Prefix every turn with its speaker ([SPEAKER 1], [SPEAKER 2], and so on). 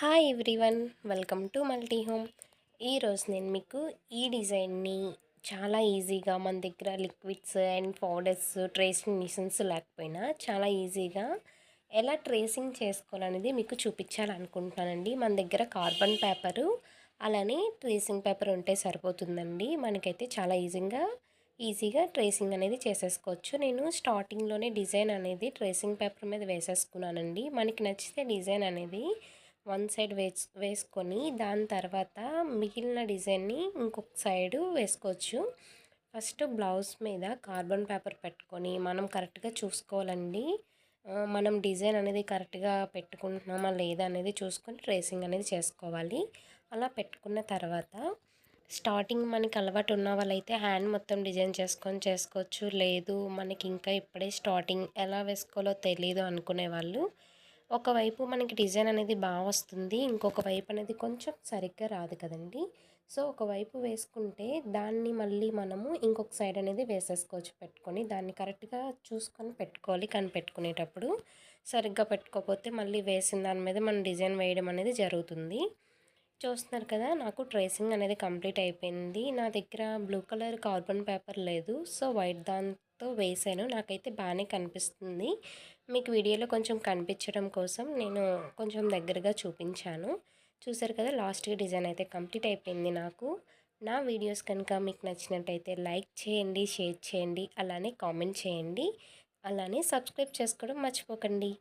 [SPEAKER 1] Hi everyone, welcome to multi home. ఈరోజు నేను మీకు ఈ డిజైన్ని చాలా ఈజీగా మన దగ్గర liquids and powders tracing machines లేకపోయినా చాలా ఈజీగా ఎలా ట్రేసింగ్ చేసుకోవాలనేది మీకు చూపించాలనుకుంటున్నానండి. మన దగ్గర కార్బన్ పేపరు అలానే ట్రేసింగ్ పేపర్ ఉంటే సరిపోతుందండి. మనకైతే చాలా ఈజీగా ట్రేసింగ్ అనేది చేసేసుకోవచ్చు. నేను స్టార్టింగ్లోనే డిజైన్ అనేది ట్రేసింగ్ పేపర్ మీద వేసేసుకున్నానండి. మనకి నచ్చితే డిజైన్ అనేది వన్ సైడ్ వేసుకొని దాని తర్వాత మిగిలిన డిజైన్ని ఇంకొక సైడు వేసుకోవచ్చు. ఫస్ట్ బ్లౌజ్ మీద కార్బన్ పేపర్ పెట్టుకొని మనం కరెక్ట్గా చూసుకోవాలండి. మనం డిజైన్ అనేది కరెక్ట్గా పెట్టుకుంటున్నామా లేదా అనేది చూసుకొని ట్రేసింగ్ అనేది చేసుకోవాలి. అలా పెట్టుకున్న తర్వాత స్టార్టింగ్ మనకి అలవాటు ఉన్న వాళ్ళైతే హ్యాండ్ మొత్తం డిజైన్ చేసుకోవచ్చు. లేదు మనకి ఇంకా ఇప్పుడే స్టార్టింగ్ ఎలా వేసుకోవాలో తెలీదు అనుకునే వాళ్ళు ఒకవైపు మనకి డిజైన్ అనేది బాగా వస్తుంది, ఇంకొక వైపు అనేది కొంచెం సరిగ్గా రాదు కదండి. సో ఒకవైపు వేసుకుంటే దాన్ని మళ్ళీ మనము ఇంకొక సైడ్ అనేది వేసేసుకోవచ్చు పెట్టుకొని. దాన్ని కరెక్ట్గా చూసుకొని పెట్టుకోవాలి. కానీ పెట్టుకునేటప్పుడు సరిగ్గా పెట్టుకోకపోతే మళ్ళీ వేసిన దాని మీద మనం డిజైన్ వేయడం అనేది జరుగుతుంది. చూస్తున్నారు కదా, నాకు ట్రేసింగ్ అనేది కంప్లీట్ అయిపోయింది. నా దగ్గర బ్లూ కలర్ కార్బన్ పేపర్ లేదు, సో వైట్ దాంతో వేసాను. నాకైతే బాగానే కనిపిస్తుంది. మీకు వీడియోలో కొంచెం కనిపించడం కోసం నేను కొంచెం దగ్గరగా చూపించాను. చూసారు కదా, లాస్ట్కి డిజైన్ అయితే కంప్లీట్ అయిపోయింది. నాకు నా వీడియోస్ కనుక మీకు నచ్చినట్టయితే లైక్ చేయండి, షేర్ చేయండి, అలానే కామెంట్ చేయండి, అలానే సబ్స్క్రైబ్ చేసుకోవడం మర్చిపోకండి.